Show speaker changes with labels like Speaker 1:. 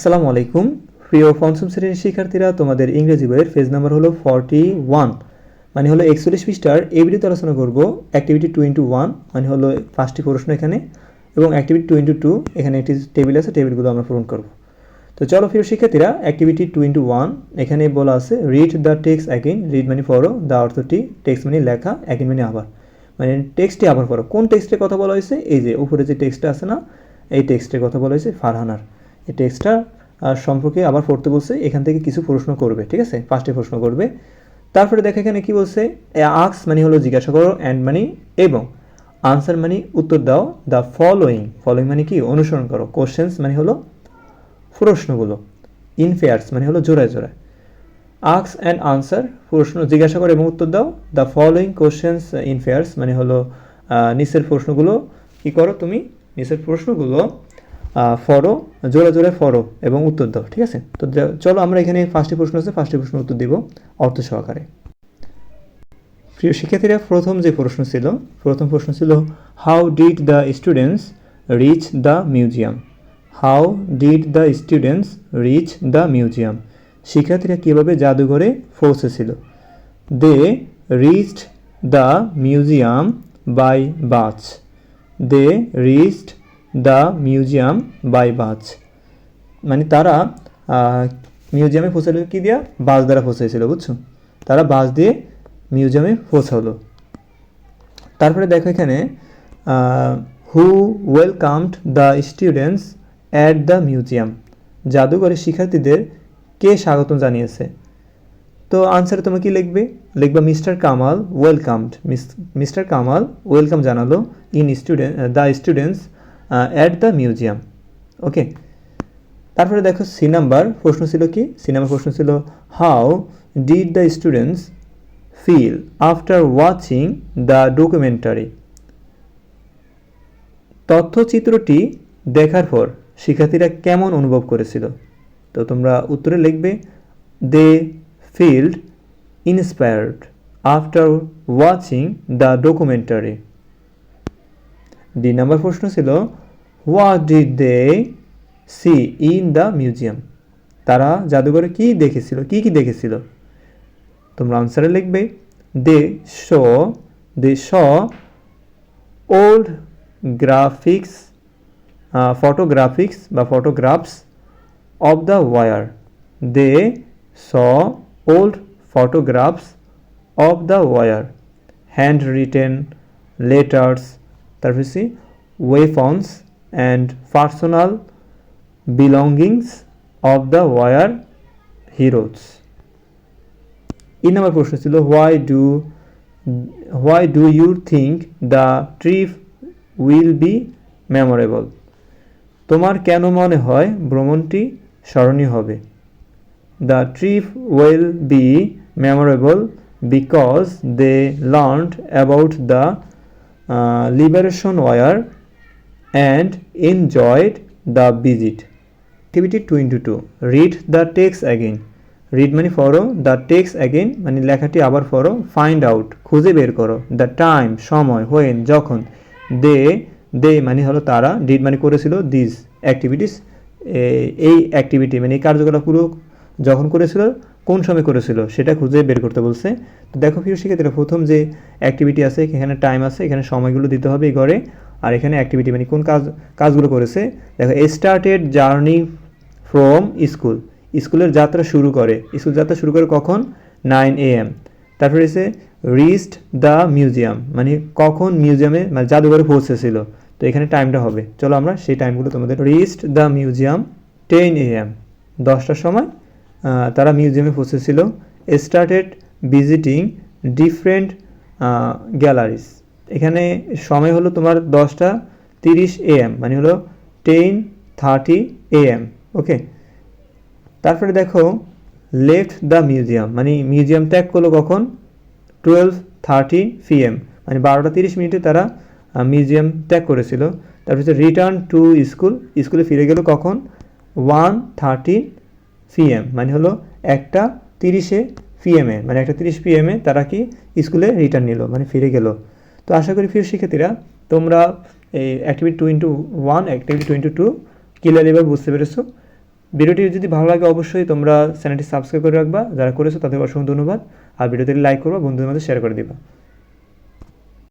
Speaker 1: আসসালামু আলাইকুম প্রিয় পঞ্চম শ্রেণীর শিক্ষার্থীরা, তোমাদের ইংরেজি বইয়ের পেজ নাম্বার হলো 41, মানে হলো 41 পৃষ্ঠার এই ভিডিওতে আলোচনা করব অ্যাক্টিভিটি 2:1, মানে হলো 5টি প্রশ্ন এখানে, এবং অ্যাক্টিভিটি 2:2 এখানে একটি টেবিল আছে, টেবিলগুলো আমরা পূরণ করব। তো চলো প্রিয় শিক্ষার্থীরা, অ্যাক্টিভিটি 2:1 এখানে বলা আছে read the text again. Read মানে পড়ো, দ্য অর্থটি, টেক্সট মানে লেখা, অ্যাগেইন মানে আবার, মানে টেক্সটটি আবার পড়ো। কোন টেক্সটের কথা বলা হয়েছে? এই যে উপরে যে টেক্সটটা আছে না, এই টেক্সটের কথা বলা হয়েছে ফারহানার। এই টেক্সটটা সম্পর্কে আবার পড়তে বলছে, এখান থেকে কিছু প্রশ্ন করবে, ঠিক আছে, 5টি প্রশ্ন করবে। তারপরে দেখো এখানে কি বলছে, আক্স মানে হলো জিজ্ঞাসা করো, অ্যান্ড মানে এবং, আনসার মানে উত্তর দাও, দ্য ফলোয়িং, ফলোয়িং মানে কি অনুসরণ করো, কোশ্চেন্স মানে হলো প্রশ্নগুলো, ইনফেয়ার্স মানে হলো জোড়ায় জোড়ায়, আক্স অ্যান্ড আনসার প্রশ্ন জিজ্ঞাসা করো এবং উত্তর দাও, দ্য ফলোয়িং কোশ্চেন্স ইনফেয়ার্স মানে হলো নিচের প্রশ্নগুলো কি করো তুমি, নিচের প্রশ্নগুলো ফরো, জোড়া জোড়ায় ফরো এবং উত্তর দাও, ঠিক আছে। তো চলো আমরা এখানে 5টি প্রশ্ন আছে, 5টি প্রশ্ন উত্তর দিব অর্থ সহকারে। প্রিয় শিক্ষার্থীরা, প্রথম প্রশ্ন ছিল how did the students reach the museum. How did the students reach the museum, শিক্ষার্থীরা কীভাবে জাদুঘরে পৌঁছেছিল। They reached the museum by bus. They reached the museum by bus, মানে তারা মিউজিয়ামে পৌঁছালো কি দিয়া, বাস দ্বারা পৌঁছেছিল, বুঝছো, তারা বাস দিয়ে মিউজিয়ামে পৌঁছালো। তারপরে দেখো এখানে who welcomed the students at the museum, জাদুঘরে শিক্ষার্থীদের কে স্বাগতম জানিয়েছে। তো আনসারে তোমরা কি লিখবে, লিখবা mister Kamal welcomed, mister Kamal welcome জানালো the students at the museum. Okay, তারপরে দেখো সি নাম্বার প্রশ্ন ছিল কি, সি নাম্বার প্রশ্ন ছিল how did the students feel after watching the documentary. তথ্যচিত্রটি দেখার পর শিক্ষার্থীরা কেমন অনুভব করেছিল। তো তোমরা উত্তরে লিখবে they felt inspired after watching the documentary. D number প্রশ্ন ছিল what did they see in the museum, তারা জাদুঘরে কি দেখেছিল। তোমরা আনসারে লিখবে they saw old graphics photographs of the war. They saw old photographs of the war, handwritten letters, তারপর weapons and personal belongings of the war heroes. Number প্রশ্ন ছিল why do you think the trip will be memorable, তোমার কেন মনে হয় ভ্রমণটি স্মরণীয় হবে। The trip will be memorable because they learned about the liberation war and enjoyed the visit. Activity 2:2 read the text again. read মানে পড়ো, the text again মানে লেখাটি আবার পড়ো, find out খুঁজে বের করো, the time সময়, when যখন, they মানে হলো তারা, did মানে করেছিল, these activities এই অ্যাক্টিভিটি মানে এই কার্যকলাপগুলো যখন করেছিল কোন সময় করেছিল সেটা খুঁজে বের করতে বলছে। তো দেখো প্রিয় শিক্ষার্থীরা, প্রথম যে অ্যাক্টিভিটি আছে এখানে টাইম আছে, এখানে সময়গুলো দিতে হবে এই ঘরে, আর এখানে অ্যাক্টিভিটি মানে কোন কাজগুলো করেছে। দেখো স্টার্টেড জার্নি ফ্রম স্কুলের যাত্রা শুরু করে, স্কুল যাত্রা শুরু করে কখন, 9 AM। তারপরে এসে রিচড দ্য মিউজিয়াম মানে কখন মিউজিয়ামে মানে জাদুঘরে পৌঁছেছিল, তো এখানে টাইমটা হবে। চলো আমরা সেই টাইমগুলো তোমাদের, রিচড দ্য মিউজিয়াম 10 AM 10টার সময় তারা মিউজিয়ামে পৌঁছেছিল। স্টার্টেড ভিজিটিং ডিফারেন্ট গ্যালারিজ, এখানে সময় হলো তোমার 10:30 AM মানে হলো 10:30 AM। ওকে, তারপরে দেখো লেফট দ্য মিউজিয়াম মানে মিউজিয়াম ত্যাগ করলো কখন, 12:30 PM মানে 12:30 তারা মিউজিয়াম ত্যাগ করেছিল। তারপর রিটার্ন টু স্কুলে ফিরে গেল কখন, 1:30 PM মানে হলো 1:30 PM মানে 1:30 PM তারা কি স্কুলে রিটার্ন নিল মানে ফিরে গেল। তো আশা করি প্রিয় শিক্ষার্থীরা তোমরা এই অ্যাক্টিভিটি 2:1 অ্যাক্টিভিটি 2:2 ক্লিয়ারলি বুঝতে পেরেছো। ভিডিওটি যদি ভালো লাগে অবশ্যই তোমরা চ্যানেলটি সাবস্ক্রাইব করে রাখবা, যারা করেছো তাদের অসংখ্য ধন্যবাদ। আর ভিডিওটি লাইক করবা, বন্ধুদের মধ্যে শেয়ার করে দিবা।